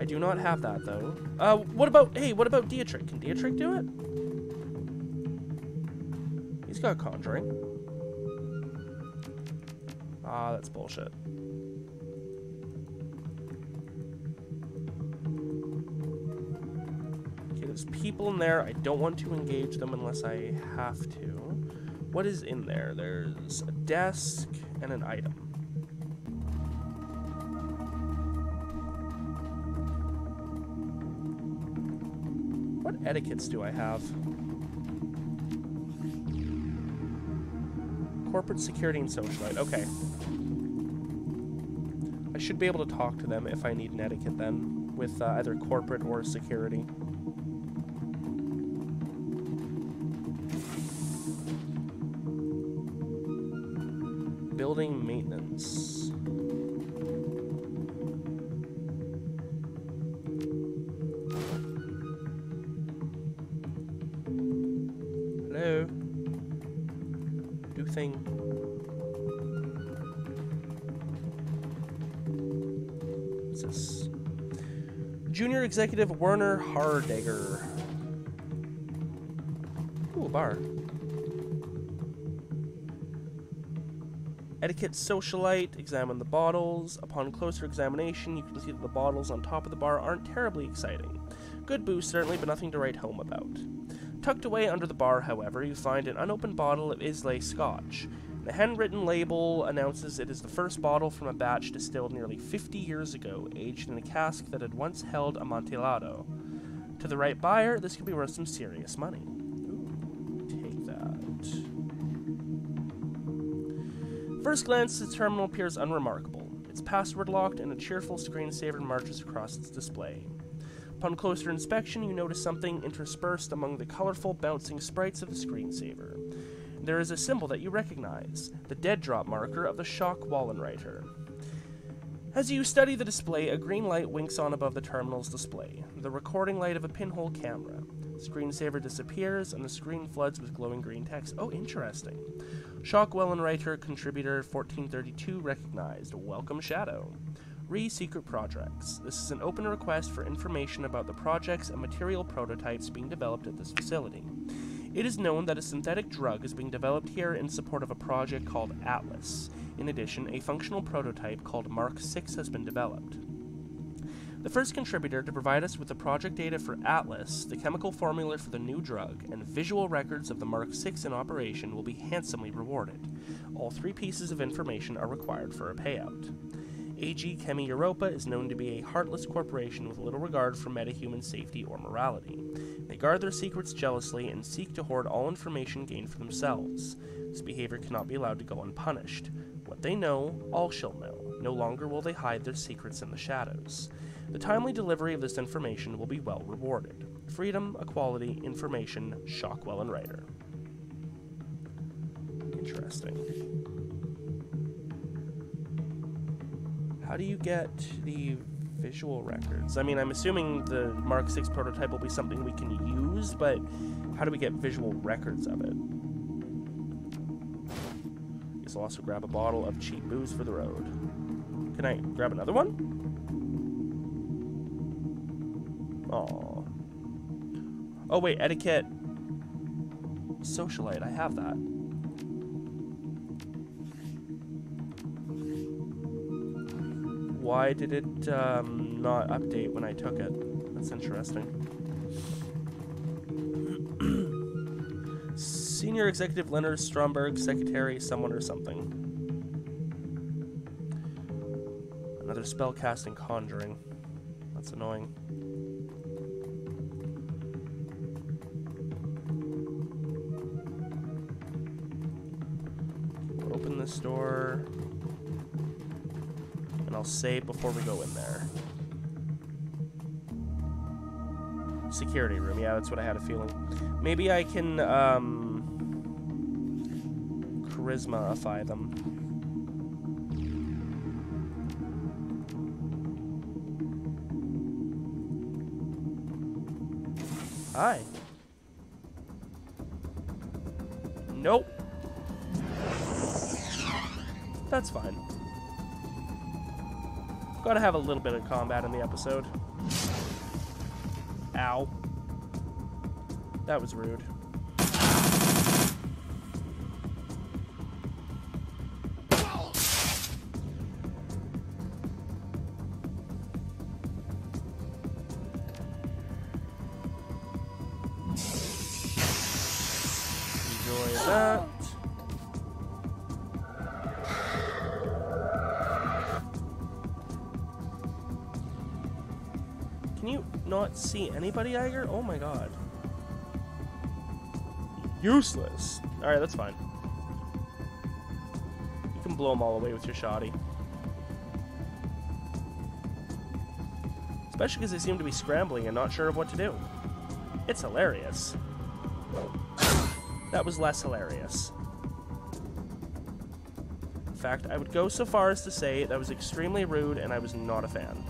I do not have that, though. What about Dietrich? Can Dietrich do it? He's got Conjuring. Ah, that's bullshit. There's people in there. I don't want to engage them unless I have to. What is in there? There's a desk and an item. What etiquettes do I have? Corporate security and socialite. Okay. I should be able to talk to them if I need an etiquette then, with either corporate or security. Building maintenance. Hello? Do thing. What's this? Junior Executive Werner Hardegger. Ooh, a bar. Etiquette socialite, examine the bottles. Upon closer examination, you can see that the bottles on top of the bar aren't terribly exciting. Good boost, certainly, but nothing to write home about. Tucked away under the bar, however, you find an unopened bottle of Islay Scotch. The handwritten label announces it is the first bottle from a batch distilled nearly 50 years ago, aged in a cask that had once held Amontillado. To the right buyer, this could be worth some serious money. Ooh, take that. First glance, the terminal appears unremarkable. It's password locked and a cheerful screensaver marches across its display. Upon closer inspection, you notice something interspersed among the colorful, bouncing sprites of the screensaver. There is a symbol that you recognize, the dead drop marker of the Shock Wallenreiter. As you study the display, a green light winks on above the terminal's display, the recording light of a pinhole camera. The screensaver disappears, and the screen floods with glowing green text. Oh, interesting. Shock Wellenreiter Contributor 1432 recognized. Welcome, Shadow. Secret projects. This is an open request for information about the projects and material prototypes being developed at this facility. It is known that a synthetic drug is being developed here in support of a project called Atlas. In addition, a functional prototype called Mark 6 has been developed. The first contributor to provide us with the project data for Atlas, the chemical formula for the new drug, and visual records of the Mark 6 in operation will be handsomely rewarded. All 3 pieces of information are required for a payout. AG Chemi Europa is known to be a heartless corporation with little regard for metahuman safety or morality. They guard their secrets jealously and seek to hoard all information gained for themselves. This behavior cannot be allowed to go unpunished. What they know, all shall know. No longer will they hide their secrets in the shadows. The timely delivery of this information will be well rewarded. Freedom, equality, information, Shock Wellenreiter. Interesting. How do you get the visual records? I mean, I'm assuming the Mark 6 prototype will be something we can use, but how do we get visual records of it? I guess I'll also grab a bottle of cheap booze for the road. Can I grab another one? Aww. Oh wait, etiquette. Socialite, I have that. Why did it not update when I took it? That's interesting. Senior Executive Leonard Stromberg, Secretary, someone or something. Another spell casting conjuring. That's annoying. We'll open this door. I'll save before we go in there. Security room, yeah, that's what I had a feeling. Maybe I can, charisma-ify them. Hi. Nope. That's fine. Gotta have a little bit of combat in the episode. Ow. That was rude. Enjoy that. Can you not see anybody, Iger? Oh my god. Useless. Alright, that's fine. You can blow them all away with your shoddy. Especially because they seem to be scrambling and not sure of what to do. It's hilarious. That was less hilarious. In fact, I would go so far as to say that was extremely rude and I was not a fan.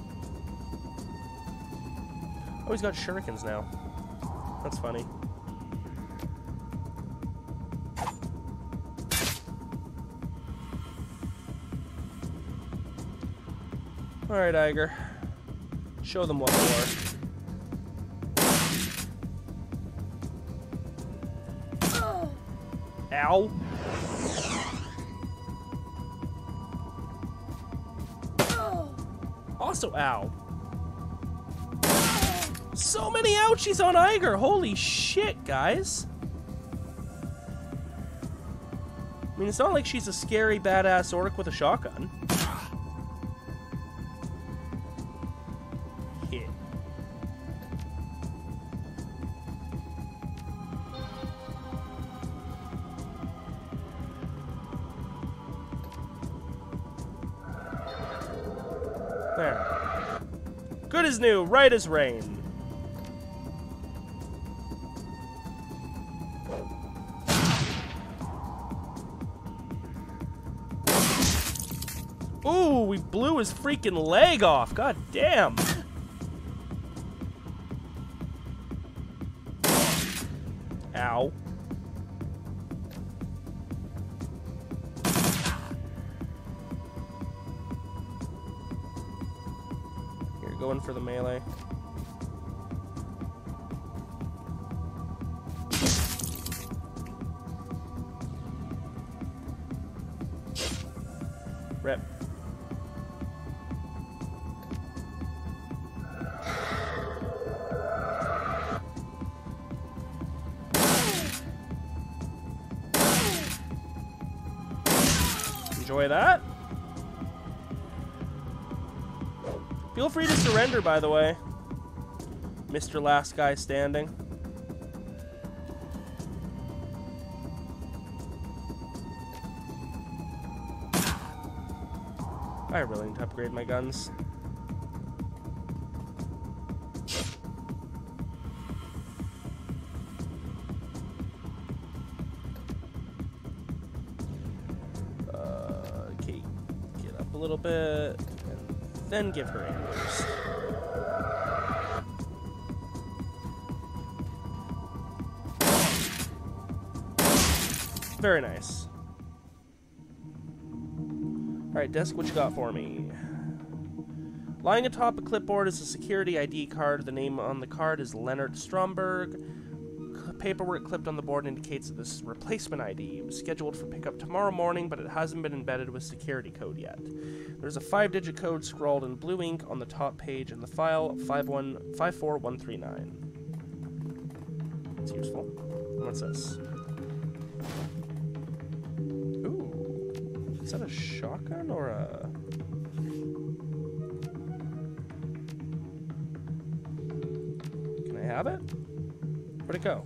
Oh, he's got shurikens now. That's funny. Alright, Iger. Show them what you are. Ow. Also, ow. So many ouchies on Iger. Holy shit, guys. I mean, it's not like she's a scary, badass orc with a shotgun. Hit. There. Good as new, right as rain. Ooh, we blew his freaking leg off. God damn. Ow. Here, going for the melee. Rip. Enjoy that. Feel free to surrender, by the way, Mr. Last Guy Standing. I really need to upgrade my guns. Okay, get up a little bit, and then give her arrows. Very nice. Alright, desk, what you got for me? Lying atop a clipboard is a security ID card. The name on the card is Leonard Stromberg. Paperwork clipped on the board indicates that this is replacement ID. It was scheduled for pickup tomorrow morning, but it hasn't been embedded with security code yet. There's a 5-digit code scrawled in blue ink on the top page in the file, 54139. It's useful. What's this? Is that a shotgun or a... Can I have it? Where'd it go?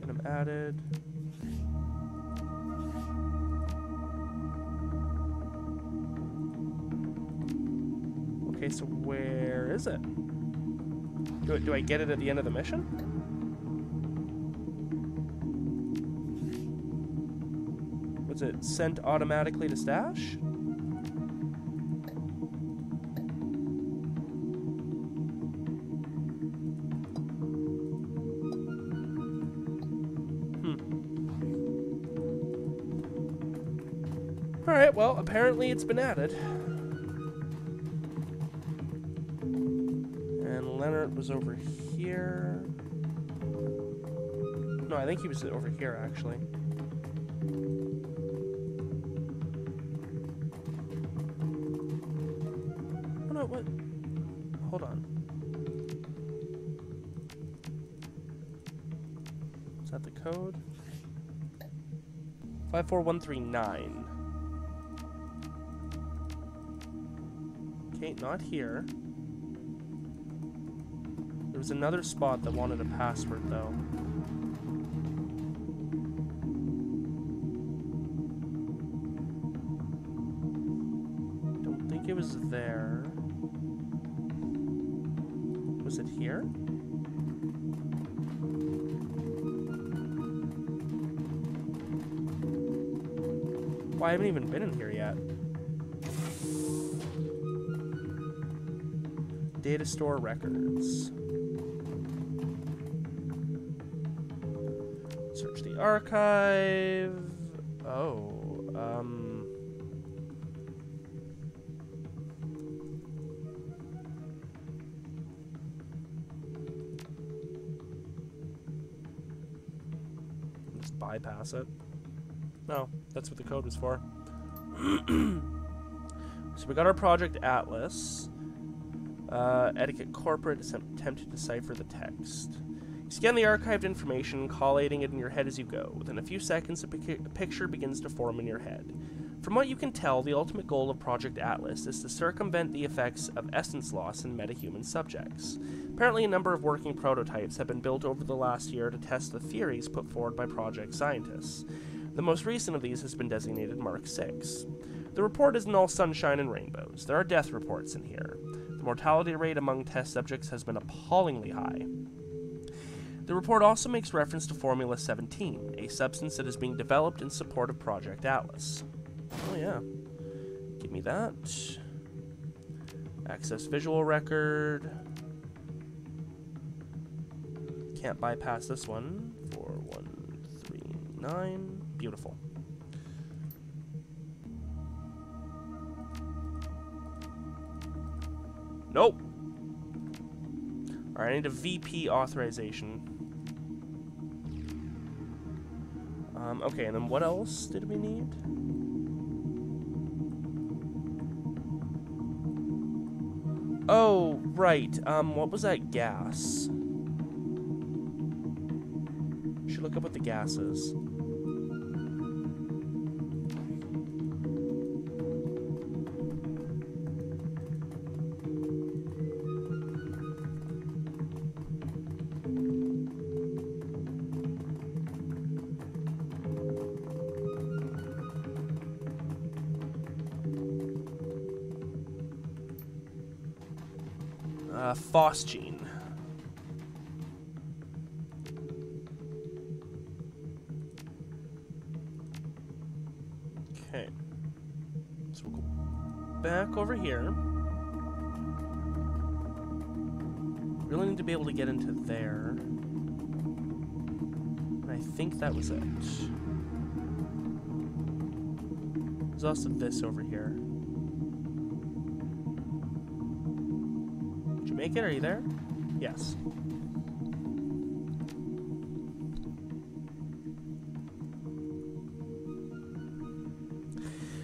Item added. Okay, so where is it? Do I get it at the end of the mission? Was it sent automatically to stash? Alright, well, apparently it's been added. And Leonard was over here. No, I think he was over here, actually. What? Hold on. Is that the code? 54139. Okay, not here. There was another spot that wanted a password, though. Don't think it was there. Was it here? Well, I haven't even been in here yet. Data store records. Search the archive. Oh, just bypass it. No, that's what the code was for. So we got our Project Atlas. Etiquette Corporate attempt to decipher the text. You scan the archived information, collating it in your head as you go. Within a few seconds, a picture begins to form in your head. From what you can tell, the ultimate goal of Project Atlas is to circumvent the effects of essence loss in metahuman subjects. Apparently, a number of working prototypes have been built over the last year to test the theories put forward by project scientists. The most recent of these has been designated Mark 6. The report isn't all sunshine and rainbows. There are death reports in here. The mortality rate among test subjects has been appallingly high. The report also makes reference to Formula 17, a substance that is being developed in support of Project Atlas. Oh yeah. Give me that. Access visual record. Can't bypass this one. 4139. Beautiful. Nope. Alright, I need a VP authorization. Okay, and then what else did we need? Oh, right. What was that gas? Should look up what the gas is. Phosgene. Okay. So we'll go back over here. Really need to be able to get into there. And I think that was it. There's also this over here. Make it? Are you there? Yes.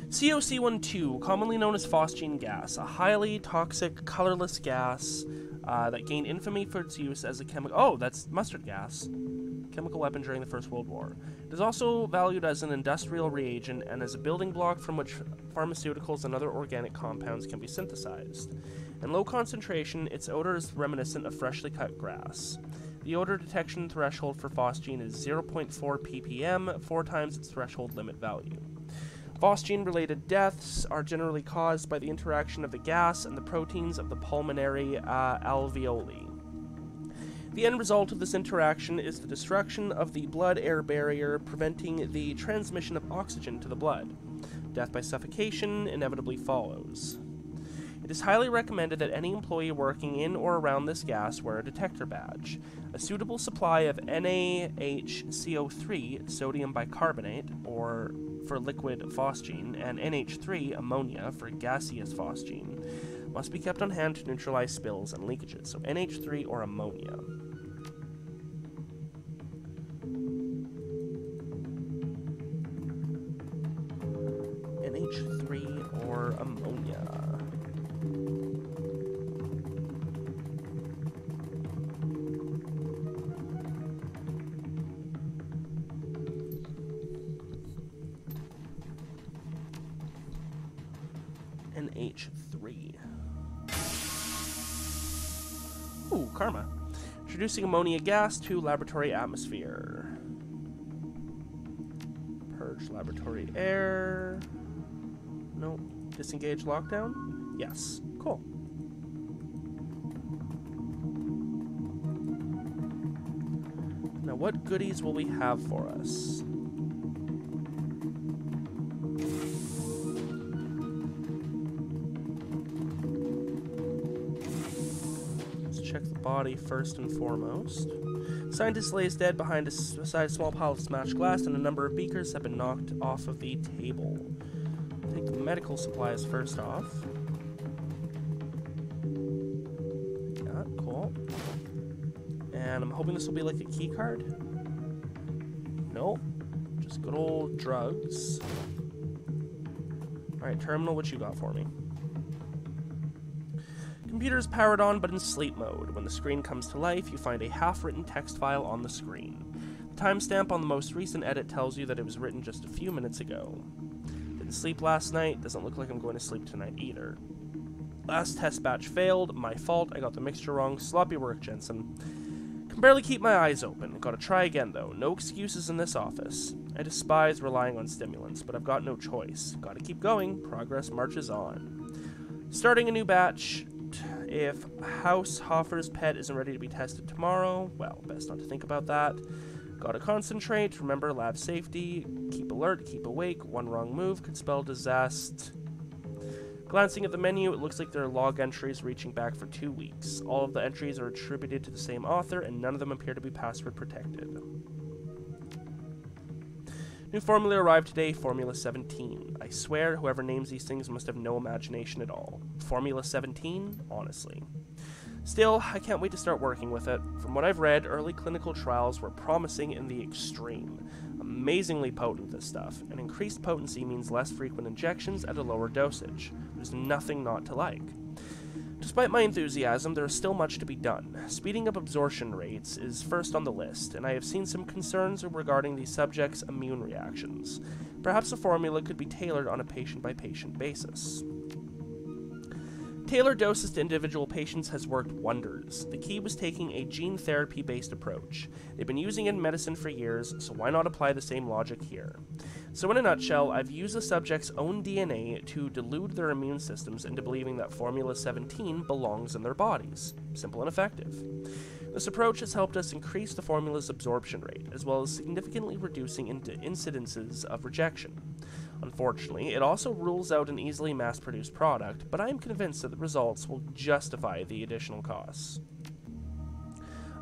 COC12, commonly known as phosgene gas, a highly toxic, colorless gas that gained infamy for its use as a chemical. Oh, that's mustard gas. Chemical weapon during the First World War. It is also valued as an industrial reagent and as a building block from which pharmaceuticals and other organic compounds can be synthesized. In low concentration, its odor is reminiscent of freshly cut grass. The odor detection threshold for phosgene is 0.4 ppm, 4 times its threshold limit value. Phosgene-related deaths are generally caused by the interaction of the gas and the proteins of the pulmonary alveoli. The end result of this interaction is the destruction of the blood-air barrier, preventing the transmission of oxygen to the blood. Death by suffocation inevitably follows. It is highly recommended that any employee working in or around this gas wear a detector badge. A suitable supply of NaHCO3, sodium bicarbonate, or for liquid phosgene, and NH3, ammonia, for gaseous phosgene, must be kept on hand to neutralize spills and leakages. So NH3 or ammonia. NH3 or ammonia. NH3. Ooh, karma. Introducing ammonia gas to laboratory atmosphere. Purge laboratory air. No. Disengage lockdown? Yes. Cool. Now, what goodies will we have for us? Check the body first and foremost. Scientist lays dead beside a small pile of smashed glass, and a number of beakers have been knocked off of the table. Take the medical supplies first off. Yeah, cool. And I'm hoping this will be like a key card. Nope. Just good old drugs. Alright, Terminal, what you got for me? Computer is powered on but in sleep mode. When the screen comes to life, you find a half-written text file on the screen. The timestamp on the most recent edit tells you that it was written just a few minutes ago. Didn't sleep last night, doesn't look like I'm going to sleep tonight either. Last test batch failed, my fault, I got the mixture wrong, sloppy work, Jensen. Can barely keep my eyes open, gotta try again though, no excuses in this office. I despise relying on stimulants, but I've got no choice. Gotta keep going, progress marches on. Starting a new batch. If Haushofer's pet isn't ready to be tested tomorrow, well, best not to think about that. Gotta concentrate, remember lab safety, keep alert, keep awake, one wrong move could spell disaster. Glancing at the menu, it looks like there are log entries reaching back for 2 weeks. All of the entries are attributed to the same author, and none of them appear to be password protected. New formula arrived today, Formula 17. I swear, whoever names these things must have no imagination at all. Formula 17? Honestly. Still, I can't wait to start working with it. From what I've read, early clinical trials were promising in the extreme. Amazingly potent, this stuff, and increased potency means less frequent injections at a lower dosage. There's nothing not to like. Despite my enthusiasm, there is still much to be done. Speeding up absorption rates is first on the list, and I have seen some concerns regarding the subject's immune reactions. Perhaps a formula could be tailored on a patient-by-patient basis. Tailored doses to individual patients has worked wonders. The key was taking a gene therapy-based approach. They've been using it in medicine for years, so why not apply the same logic here? So in a nutshell, I've used the subject's own DNA to delude their immune systems into believing that Formula 17 belongs in their bodies. Simple and effective. This approach has helped us increase the formula's absorption rate, as well as significantly reducing incidences of rejection. Unfortunately, it also rules out an easily mass-produced product, but I am convinced that the results will justify the additional costs.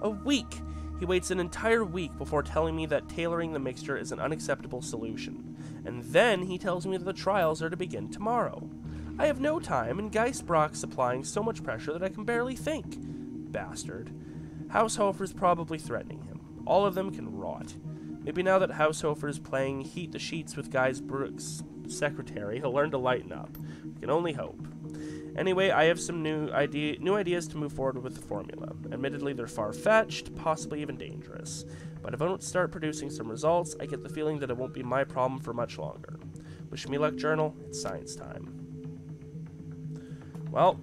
A week! He waits an entire week before telling me that tailoring the mixture is an unacceptable solution. And then he tells me that the trials are to begin tomorrow. I have no time, and Geistbrock's supplying so much pressure that I can barely think. Bastard. Haushofer's probably threatening him. All of them can rot. Maybe now that Haushofer's playing Heat the Sheets with Geistbrock's secretary, he'll learn to lighten up. We can only hope. Anyway, I have some new ideas to move forward with the formula. Admittedly, they're far-fetched, possibly even dangerous. But if I don't start producing some results, I get the feeling that it won't be my problem for much longer. Wish me luck, Journal. It's science time. Well,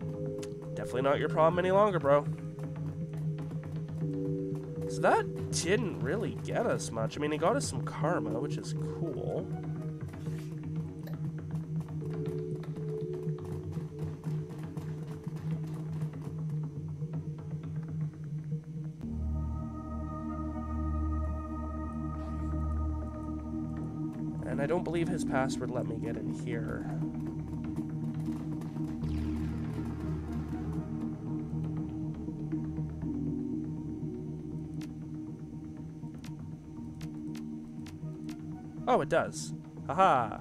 definitely not your problem any longer, bro. So that didn't really get us much. I mean, it got us some karma, which is cool. And I don't believe his password let me get in here. Oh, it does. Haha.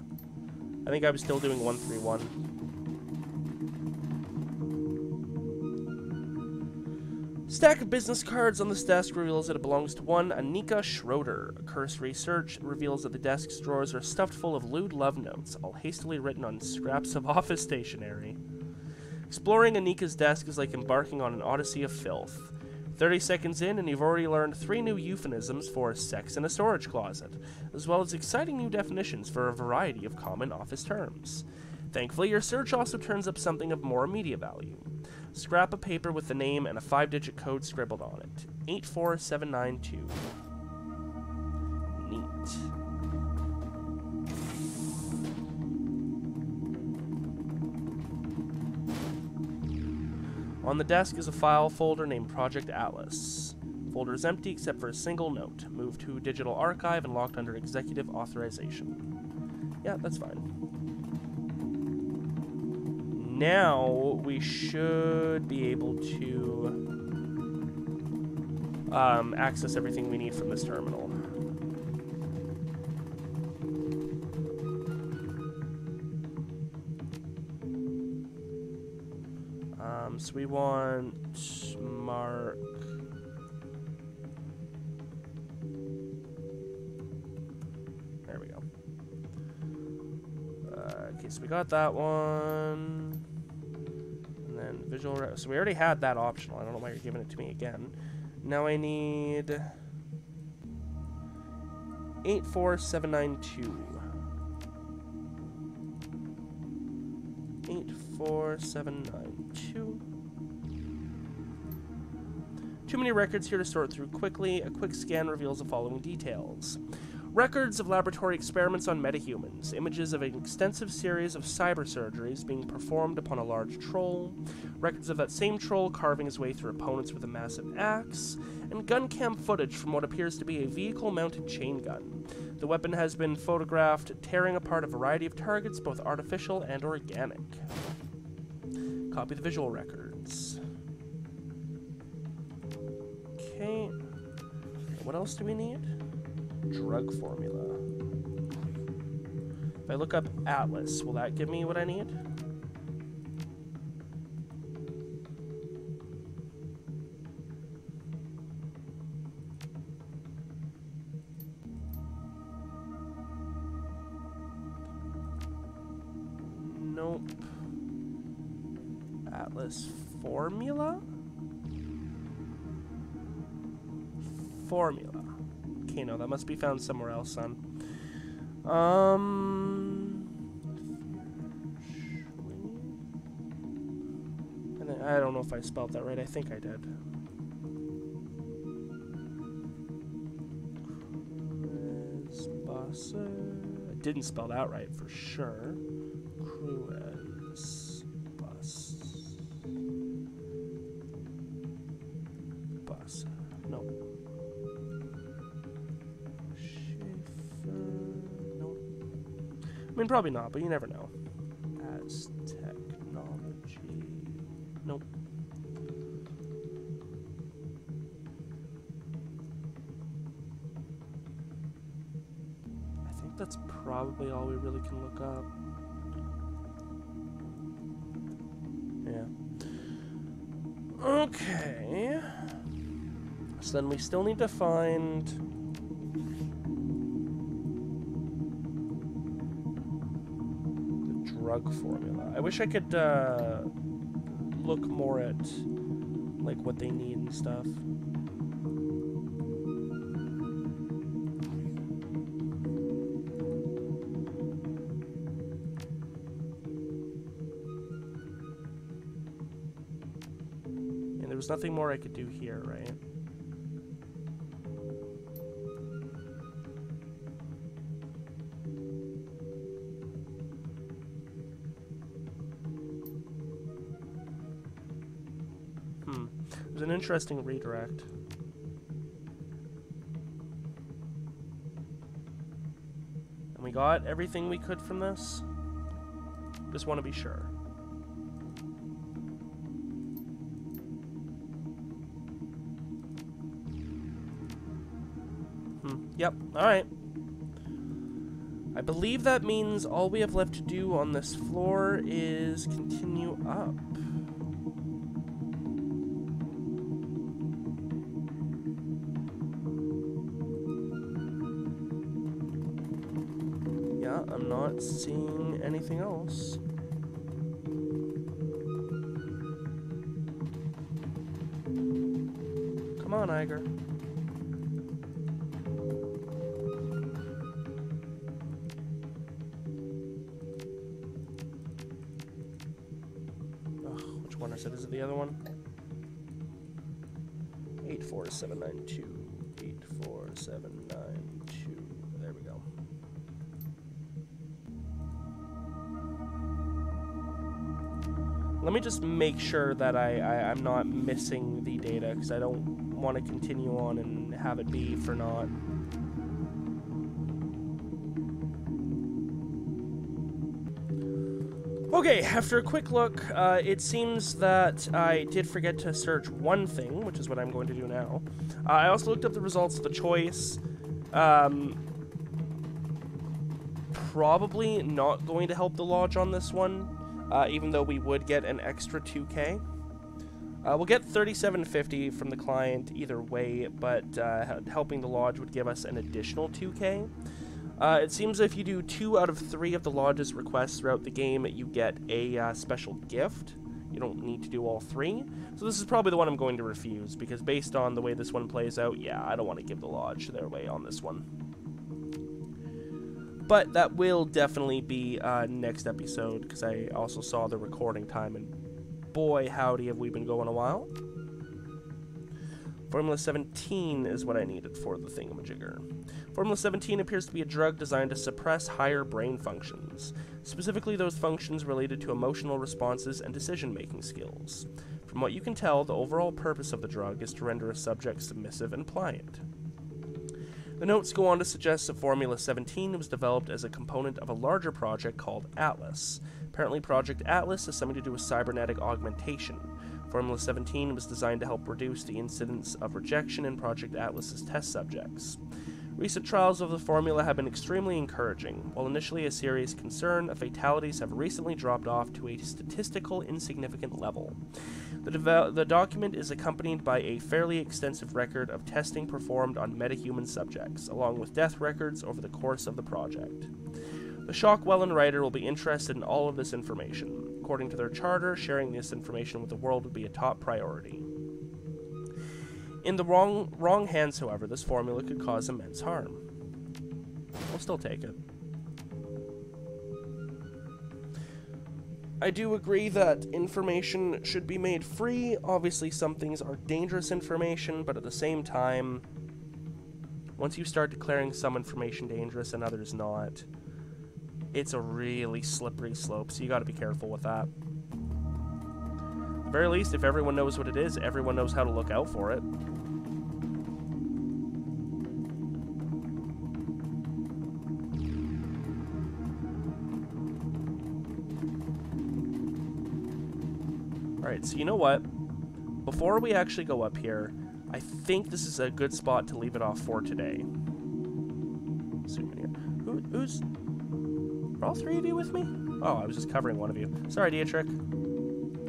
I think I was still doing 131. Stack of business cards on this desk reveals that it belongs to one Annika Schroeder. A cursory search reveals that the desk's drawers are stuffed full of lewd love notes, all hastily written on scraps of office stationery. Exploring Annika's desk is like embarking on an odyssey of filth. 30 seconds in, and you've already learned 3 new euphemisms for sex in a storage closet, as well as exciting new definitions for a variety of common office terms. Thankfully, your search also turns up something of more immediate value. Scrap of paper with the name and a 5-digit code scribbled on it. 84792. Neat. On the desk is a file folder named Project Atlas. Folder is empty except for a single note. Moved to digital archive and locked under executive authorization. Yeah, that's fine. Now we should be able to access everything we need from this terminal. So we want Mark. There we go. Okay, so we got that one. And then visual. So we already had that optional. I don't know why you're giving it to me again. Now I need 84792. 84792. Too many records here to sort through quickly. A quick scan reveals the following details. Records of laboratory experiments on metahumans, images of an extensive series of cyber surgeries being performed upon a large troll, records of that same troll carving his way through opponents with a massive axe, and gun cam footage from what appears to be a vehicle-mounted chain gun. The weapon has been photographed tearing apart a variety of targets, both artificial and organic. Copy the visual records. Okay. What else do we need? Drug formula. If I look up Atlas, will that give me what I need? Nope. Atlas formula? Formula. Okay, no, that must be found somewhere else, son. And I don't know if I spelled that right. I think I did. I didn't spell that right for sure. Cruez bus. No. I mean, probably not, but you never know. As technology. Nope. I think that's probably all we really can look up. Yeah. Okay. So then we still need to find... drug formula. I wish I could look more at like what they need and stuff. And there was nothing more I could do here, right? An interesting redirect. And we got everything we could from this. Just want to be sure. Yep, alright. I believe that means all we have left to do on this floor is continue up. I'm not seeing anything else. Come on, Iger. Ugh, which one is it? Is it the other one? 84792. 84792. There we go. Let me just make sure that I'm not missing the data, because I don't want to continue on and have it be for naught. Okay, after a quick look, it seems that I did forget to search one thing, which is what I'm going to do now. I also looked up the results of the choice. Probably not going to help the lodge on this one. Even though we would get an extra 2k. We'll get 3750 from the client either way, but helping the lodge would give us an additional 2k. It seems if you do 2 out of 3 of the lodge's requests throughout the game, you get a special gift. You don't need to do all 3. So this is probably the one I'm going to refuse, because based on the way this one plays out, yeah, I don't want to give the lodge their way on this one. But that will definitely be next episode, because I also saw the recording time, and boy, howdy, have we been going a while. Formula 17 is what I needed for the thingamajigger. Formula 17 appears to be a drug designed to suppress higher brain functions, specifically those functions related to emotional responses and decision-making skills. From what you can tell, the overall purpose of the drug is to render a subject submissive and pliant. The notes go on to suggest that Formula 17 was developed as a component of a larger project called Atlas. Apparently, Project Atlas has something to do with cybernetic augmentation. Formula 17 was designed to help reduce the incidence of rejection in Project Atlas's test subjects. Recent trials of the formula have been extremely encouraging. While initially a serious concern, fatalities have recently dropped off to a statistical insignificant level. The document is accompanied by a fairly extensive record of testing performed on metahuman subjects, along with death records over the course of the project. The Shockwellen writer will be interested in all of this information. According to their charter, sharing this information with the world would be a top priority. In the wrong hands, however, this formula could cause immense harm. We'll still take it. I do agree that information should be made free. Obviously, some things are dangerous information, but at the same time, once you start declaring some information dangerous and others not, it's a really slippery slope, so you gotta be careful with that. At the very least, if everyone knows what it is, everyone knows how to look out for it. Alright, so you know what? Before we actually go up here, I think this is a good spot to leave it off for today. Zoom in here. Who's... Are all 3 of you with me? Oh, I was just covering one of you. Sorry, Dietrich.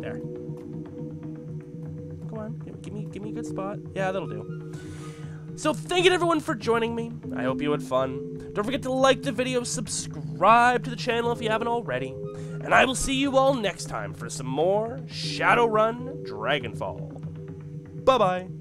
There. Come on, give me a good spot. Yeah, that'll do. So thank you to everyone for joining me. I hope you had fun. Don't forget to like the video, subscribe to the channel if you haven't already, and I will see you all next time for some more Shadowrun Dragonfall. Bye-bye.